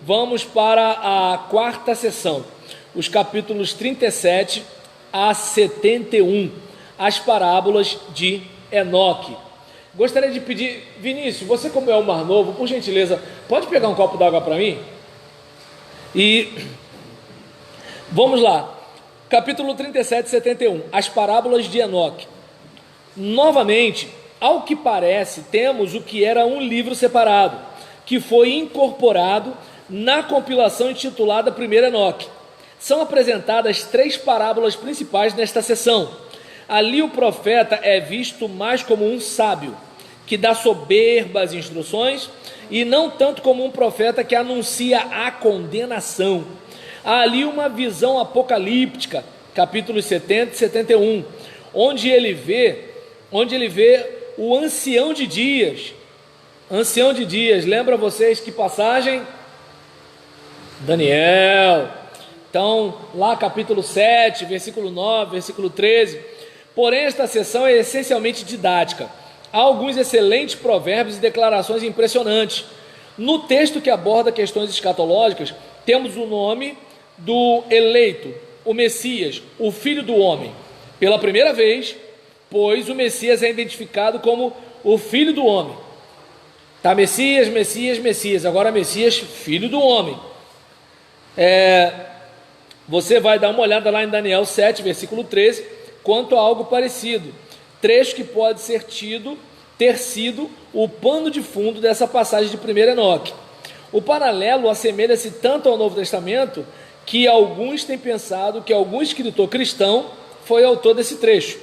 Vamos para a quarta sessão, os capítulos 37 a 71, as parábolas de Enoque. Gostaria de pedir, Vinícius, você como é o mais novo, por gentileza, pode pegar um copo d'água para mim? E vamos lá, capítulo 37 e 71, as parábolas de Enoque. Novamente, ao que parece, temos o que era um livro separado, que foi incorporado na compilação intitulada Primeiro Enoque. São apresentadas 3 parábolas principais nesta sessão. Ali o profeta é visto mais como um sábio, que dá soberbas instruções, e não tanto como um profeta que anuncia a condenação. Há ali uma visão apocalíptica, capítulos 70 e 71, onde ele vê o ancião de dias. Ancião de dias, lembra vocês que passagem? Daniel. Então, lá capítulo 7, versículo 9, versículo 13. Porém, esta sessão é essencialmente didática. Há alguns excelentes provérbios e declarações impressionantes. No texto que aborda questões escatológicas, temos o nome do eleito, o Messias, o Filho do Homem. Pela primeira vez, pois o Messias é identificado como o Filho do Homem. Tá, Messias, Messias, Messias. Agora Messias, Filho do Homem. Você vai dar uma olhada lá em Daniel 7, versículo 13, quanto a algo parecido. Trecho que pode ter sido o pano de fundo dessa passagem de 1 Enoque. O paralelo assemelha-se tanto ao Novo Testamento que alguns têm pensado que algum escritor cristão foi autor desse trecho.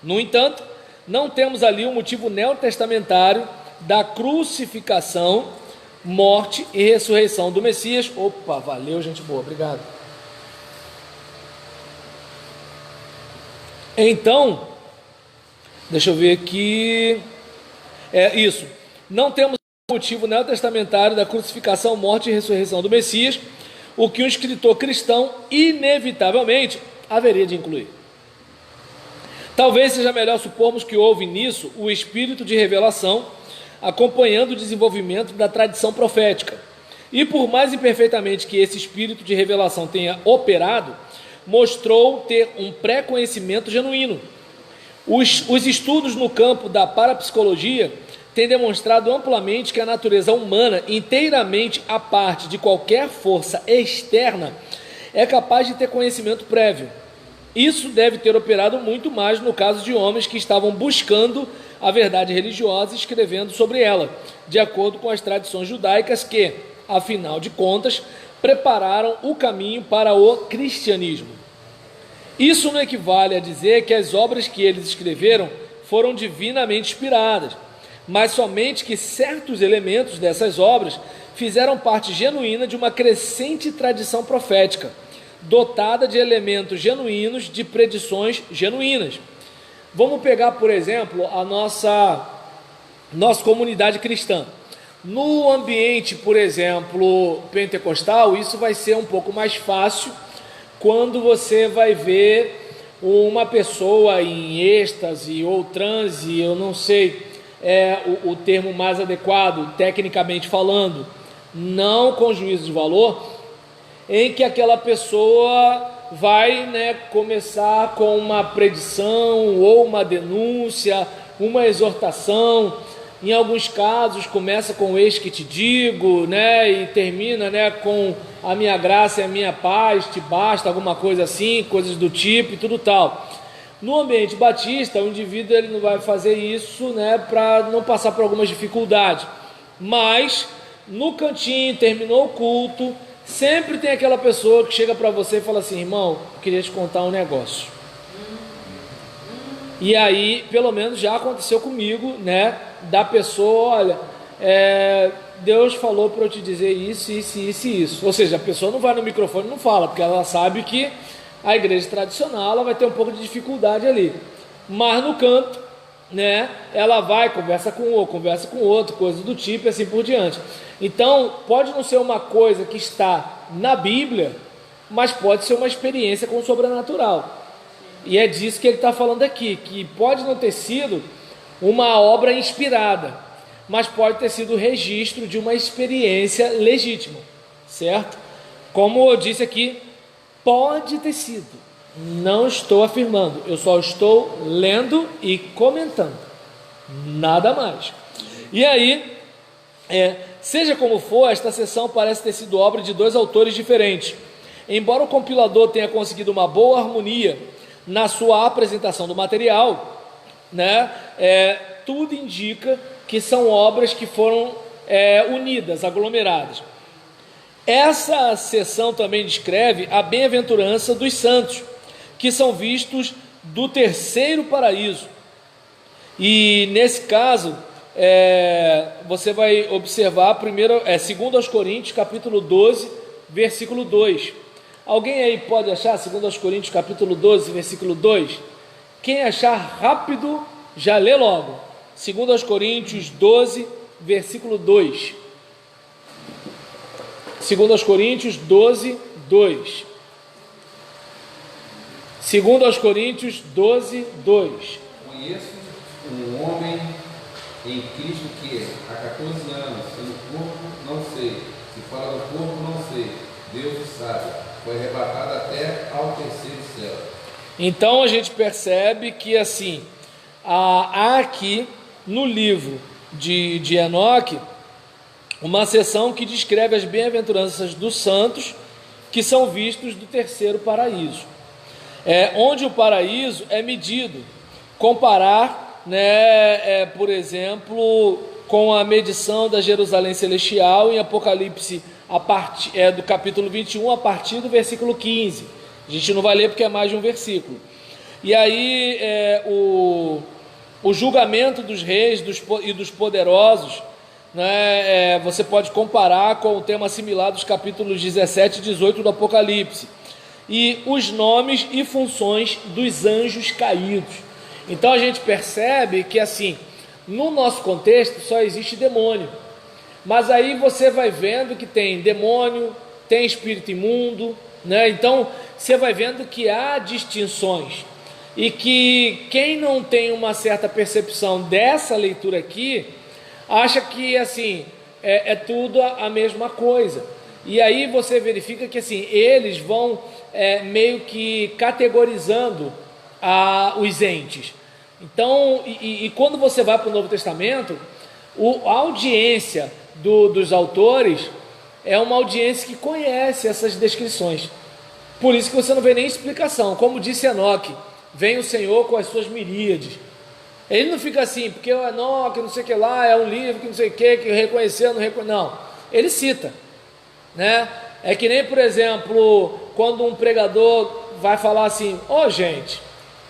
No entanto, não temos ali o motivo neotestamentário da crucificação, morte e ressurreição do Messias. Opa, valeu, gente boa, obrigado. Então, deixa eu ver aqui. Isso. Não temos o motivo neotestamentário da crucificação, morte e ressurreição do Messias, o que um escritor cristão inevitavelmente haveria de incluir. Talvez seja melhor supormos que houve nisso o espírito de revelação, acompanhando o desenvolvimento da tradição profética. E por mais imperfeitamente que esse espírito de revelação tenha operado, mostrou ter um pré-conhecimento genuíno. Os estudos no campo da parapsicologia têm demonstrado amplamente que a natureza humana, inteiramente à parte de qualquer força externa, é capaz de ter conhecimento prévio. Isso deve ter operado muito mais no caso de homens que estavam buscando a verdade religiosa e escrevendo sobre ela, de acordo com as tradições judaicas que, afinal de contas, prepararam o caminho para o cristianismo. Isso não equivale a dizer que as obras que eles escreveram foram divinamente inspiradas, mas somente que certos elementos dessas obras fizeram parte genuína de uma crescente tradição profética, dotada de elementos genuínos, de predições genuínas. Vamos pegar, por exemplo, a nossa comunidade cristã. No ambiente, por exemplo, pentecostal, isso vai ser um pouco mais fácil quando você vai ver uma pessoa em êxtase ou transe, eu não sei o termo mais adequado, tecnicamente falando, não com juízo de valor, em que aquela pessoa vai começar com uma predição ou uma denúncia, uma exortação. Em alguns casos começa com eis que te digo, e termina com a minha graça e a minha paz te basta, alguma coisa assim, coisas do tipo e tudo tal. No ambiente batista, o indivíduo ele não vai fazer isso para não passar por algumas dificuldades, mas no cantinho, terminou o culto, sempre tem aquela pessoa que chega para você e fala assim: irmão, eu queria te contar um negócio. E aí, pelo menos já aconteceu comigo, da pessoa, olha, Deus falou para eu te dizer isso, isso, isso e isso. Ou seja, a pessoa não vai no microfone e não fala, porque ela sabe que a igreja tradicional ela vai ter um pouco de dificuldade ali. Mas no canto, ela vai, conversa com o outro, coisas do tipo e assim por diante. Então, pode não ser uma coisa que está na Bíblia, mas pode ser uma experiência com o sobrenatural. E é disso que ele está falando aqui, que pode não ter sido uma obra inspirada, mas pode ter sido o registro de uma experiência legítima, certo? Como eu disse aqui, pode ter sido, não estou afirmando, eu só estou lendo e comentando, nada mais. E aí, seja como for, esta sessão parece ter sido obra de dois autores diferentes. Embora o compilador tenha conseguido uma boa harmonia na sua apresentação do material, né, tudo indica que são obras que foram unidas, aglomeradas. Essa sessão também descreve a bem-aventurança dos santos, que são vistos do terceiro paraíso. E nesse caso, você vai observar primeiro, 2 Coríntios, capítulo 12, versículo 2. Alguém aí pode achar 2 Coríntios, capítulo 12, versículo 2? Quem achar rápido, já lê logo. 2 Coríntios 12, versículo 2. 2 Coríntios 12, 2. 2 Coríntios 12, 2. Conheço um homem em Cristo que há 14 anos, se no corpo não sei, se fora do corpo não sei, Deus o sabe, foi arrebatado até ao terceiro céu. Então a gente percebe que assim, há aqui no livro de Enoque uma seção que descreve as bem-aventuranças dos santos que são vistos do terceiro paraíso, onde o paraíso é medido, comparar, né, por exemplo, com a medição da Jerusalém Celestial em Apocalipse, do capítulo 21, a partir do versículo 15. A gente não vai ler porque é mais de um versículo. E aí o julgamento dos reis e dos poderosos, né, você pode comparar com o tema similar dos capítulos 17 e 18 do Apocalipse. E os nomes e funções dos anjos caídos. Então a gente percebe que assim, no nosso contexto só existe demônio, mas aí você vai vendo que tem demônio, tem espírito imundo, né? Então você vai vendo que há distinções, e que quem não tem uma certa percepção dessa leitura aqui, acha que assim, é tudo a mesma coisa, e aí você verifica que assim, eles vão meio que categorizando os entes. Então, e quando você vai para o Novo Testamento, a audiência dos autores é uma audiência que conhece essas descrições. Por isso que você não vê nem explicação. Como disse Enoque, vem o Senhor com as suas miríades. Ele não fica assim, porque o Enoque, não sei o que lá, é um livro que não sei o que reconheceu, não reconheceu. Não, ele cita, né? É que nem, por exemplo, quando um pregador vai falar assim: ó, gente,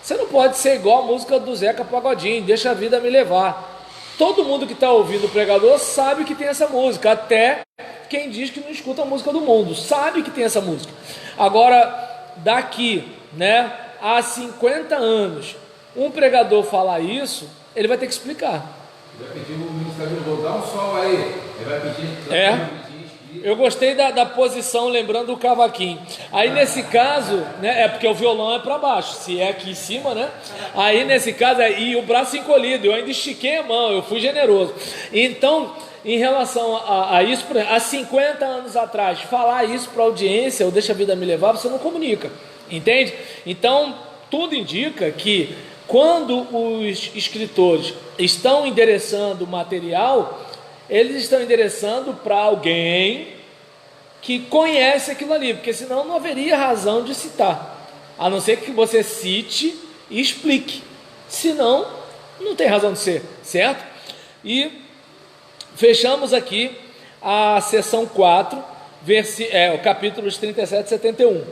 você não pode ser igual a música do Zeca Pagodinho, deixa a vida me levar. Todo mundo que está ouvindo o pregador sabe que tem essa música, até quem diz que não escuta a música do mundo, sabe que tem essa música. Agora, daqui, né, há 50 anos, um pregador falar isso, ele vai ter que explicar. Ele vai pedir o ministério, vou dar um sol aí, ele vai pedir... Eu gostei da posição, lembrando o cavaquinho. Aí nesse caso, né, porque o violão é para baixo, se é aqui em cima, né? Aí nesse caso, e o braço encolhido, eu ainda estiquei a mão, eu fui generoso. Então, em relação a isso, por exemplo, há 50 anos atrás, falar isso para a audiência, ou deixa a vida me levar, você não comunica, entende? Então, tudo indica que quando os escritores estão endereçando o material, eles estão endereçando para alguém que conhece aquilo ali, porque senão não haveria razão de citar, a não ser que você cite e explique, senão não tem razão de ser, certo? E fechamos aqui a seção 4, capítulos 37 e 71.